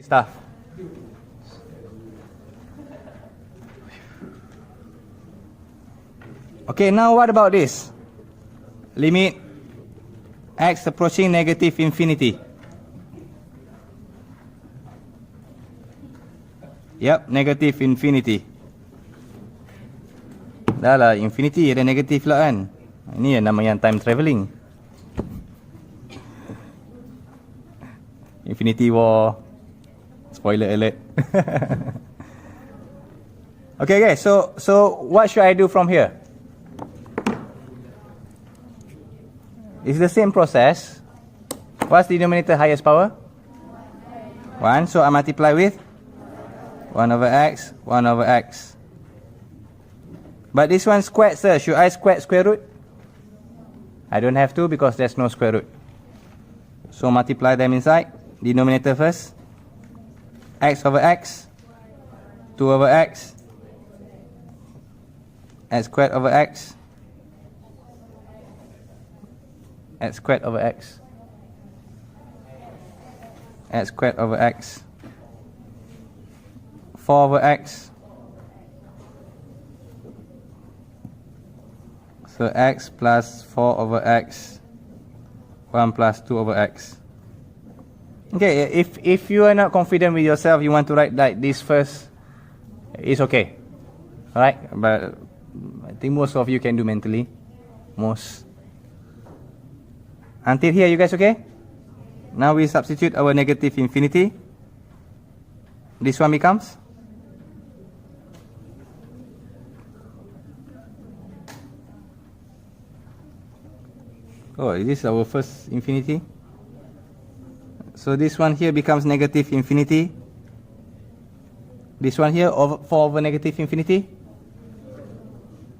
stuff. Okay, now what about this? Limit x approaching negative infinity. Yep, negative infinity. Dah lah, infinity ada negatif lah kan. Ini yang nama yang time travelling. Infinity War. Spoiler alert. Okay guys, so what should I do from here? It's the same process. What's the denominator highest power? 1, so I multiply with 1 over x, 1 over x. But this one squared, sir. Should I square root? I don't have to because there's no square root. So multiply them inside. Denominator first. X over x. 2 over x. X squared over x. X squared over x. X squared over x. 4 over x. So x plus 4 over x, 1 plus 2 over x. Okay, if you are not confident with yourself, you want to write like this first, it's okay. Alright, but I think most of you can do mentally. Most. Until here, you guys okay? Now we substitute our negative infinity. This one becomes? Oh, is this our first infinity? So this one here becomes negative infinity. This one here, 4 over negative infinity.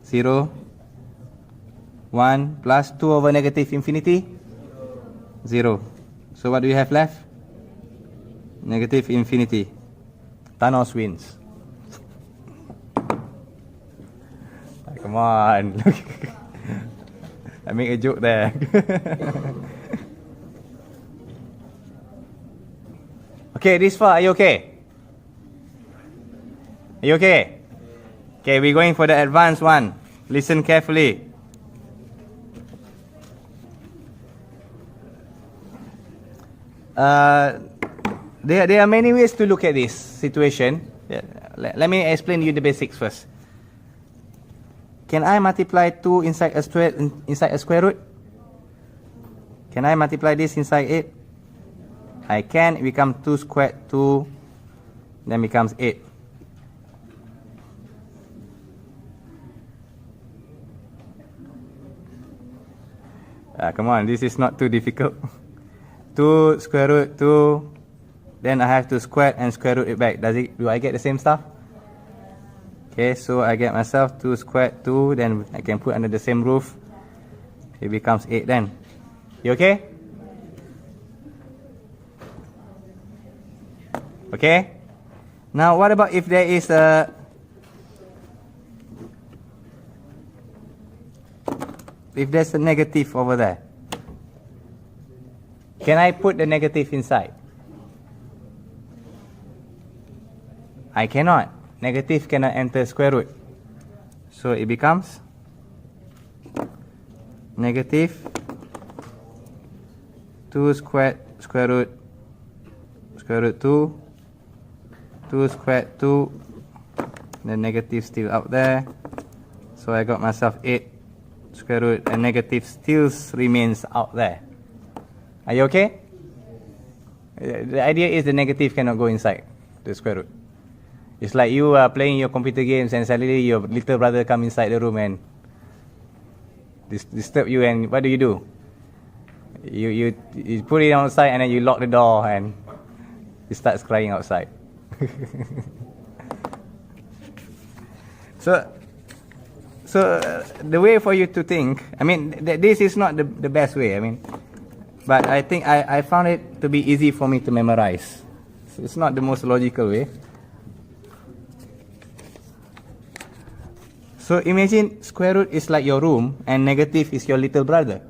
0. 1 plus 2 over negative infinity. 0. So what do we have left? Negative infinity. Thanos wins. Come on. I make a joke there. Okay, this far, are you okay? Are you okay? Okay, we're going for the advanced one. Listen carefully. There are many ways to look at this situation. Let me explain to you the basics first. Can I multiply 2 inside a square root? Can I multiply this inside it? I can. It becomes 2 squared 2, then becomes 8. Come on, this is not too difficult. 2 square root 2, then I have to square and square root it back. Do I get the same stuff? Okay, so I get myself 2 squared 2, then I can put under the same roof. It becomes 8 then. You okay? Okay? Now what about if there is a... If there's a negative over there? Can I put the negative inside? I cannot. Negative cannot enter square root. So it becomes negative 2 squared square root 2, 2 squared 2, the negative still out there. So I got myself 8 square root, and negative still remains out there. Are you okay? The idea is the negative cannot go inside the square root. It's like you are playing your computer games and suddenly your little brother come inside the room and disturb you, and what do? You put it outside and then you lock the door and he starts crying outside. So the way for you to think, I mean, this is not the best way, I mean, but I think I found it to be easy for me to memorize. So it's not the most logical way. So imagine square root is like your room and negative is your little brother.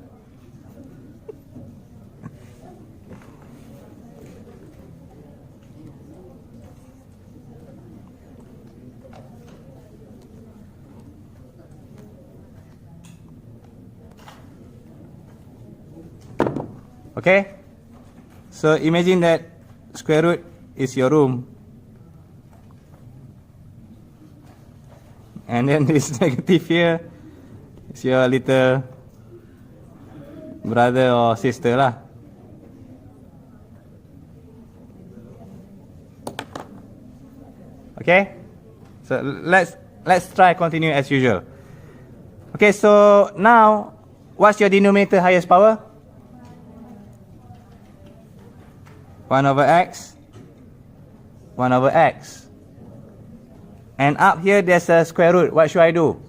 Okay? So imagine that square root is your room. And then this negative here is your little brother or sister lah. Okay? So let's try continue as usual. Okay, so now what's your denominator highest power? 1 over x, 1 over x. And up here there's a square root. What should I do?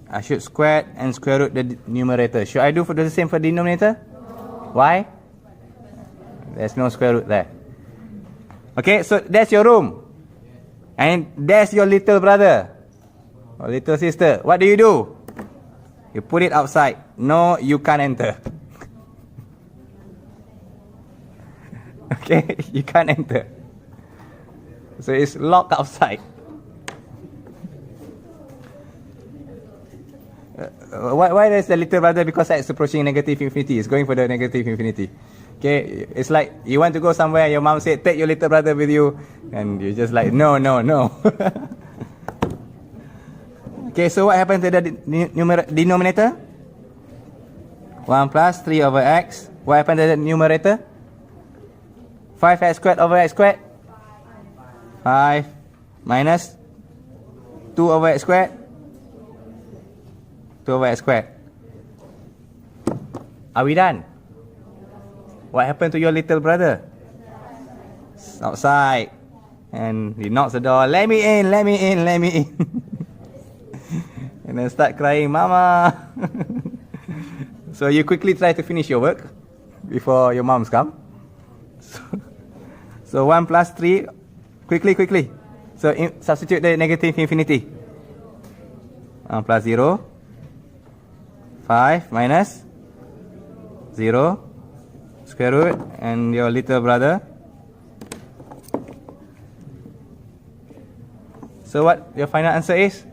I should square and square root the numerator. Should I do for the same for denominator? Why? There's no square root there. Okay, so that's your room. And that's your little brother or little sister. What do? You put it outside. No, you can't enter. Okay, you can't enter. So it's locked outside. Why is the little brother? Because it's approaching negative infinity. It's going for the negative infinity. Okay, it's like you want to go somewhere and your mom said, take your little brother with you. And you're just like, no, no, no. Okay, so what happened to the denominator? 1 plus 3 over x. What happened to the numerator? 5x squared over x squared. 5 minus 2 over x squared. 2 over x squared. Are we done? What happened to your little brother? Outside. And he knocks the door. Let me in, let me in, let me in. And then start crying, Mama. So you quickly try to finish your work before your moms come. So 1 plus 3. Quickly. So substitute the negative infinity. 1 plus 0. 5 minus 0. Square root and your little brother. So what your final answer is?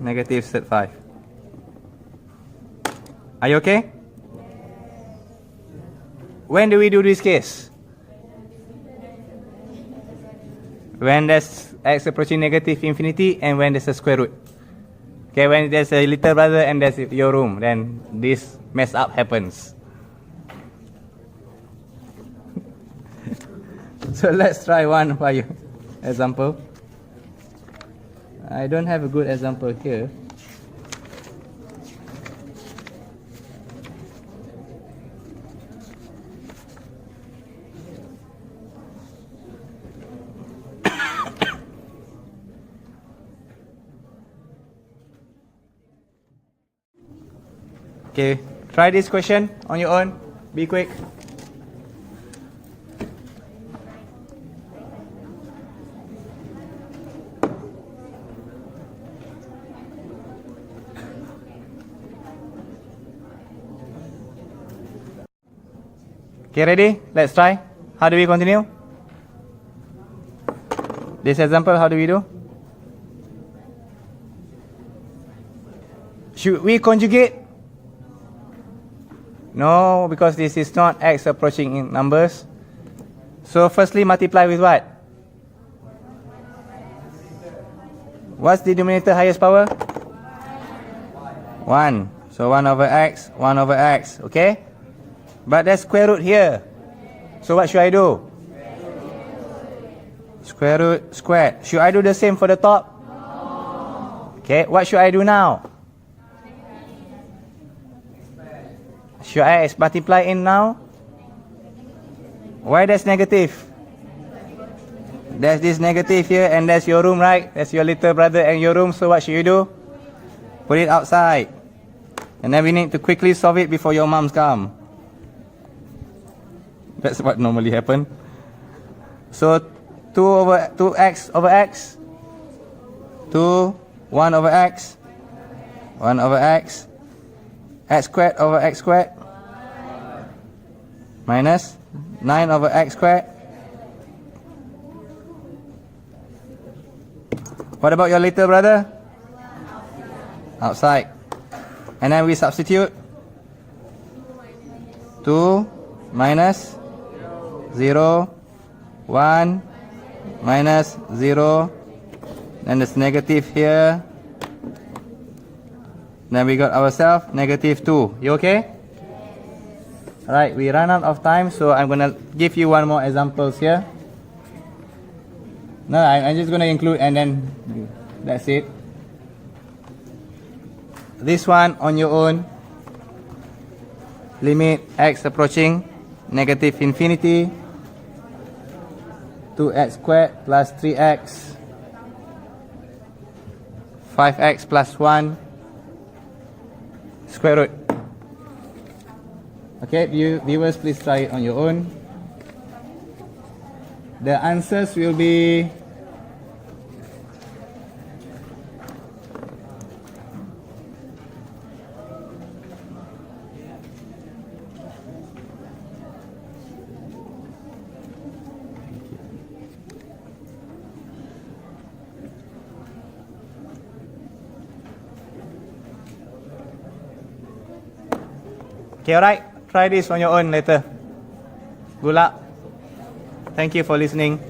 Negative 5. Are you okay? When do we do this case? When there's x approaching negative infinity and when there's a square root. Okay, when there's a little brother and there's your room, then this mess up happens. So let's try one for you. Example. I don't have a good example here. Okay, try this question on your own. Be quick. Okay, ready? Let's try. How do we continue? This example, how do we do? Should we conjugate? No, because this is not x approaching in numbers. So firstly multiply with what? What's the denominator highest power? 1. So 1 over x, 1 over x, okay? But there's square root here. So what should I do? Square root squared. Should I do the same for the top? Okay, what should I do now? Should I multiply in now? Why there's negative? There's this negative here and that's your room, right? That's your little brother and your room. So what should you do? Put it outside. And then we need to quickly solve it before your moms come. That's what normally happen. So 2x over x. 2, 1 over x. 1 over x. X squared over x squared. Minus 9 over x squared. What about your little brother? Outside. And then we substitute 2 minus 0, 1 minus 0, then there's negative here. Then we got ourselves negative 2. You okay? Alright, we run out of time, so I'm gonna give you one more examples here. No, I'm just gonna include and then that's it. This one on your own. Limit x approaching negative infinity. 2x squared plus 3x. 5x plus 1 square root. Okay, viewers, please try it on your own. The answers will be okay, alright. Try this on your own later. Good luck. Thank you for listening.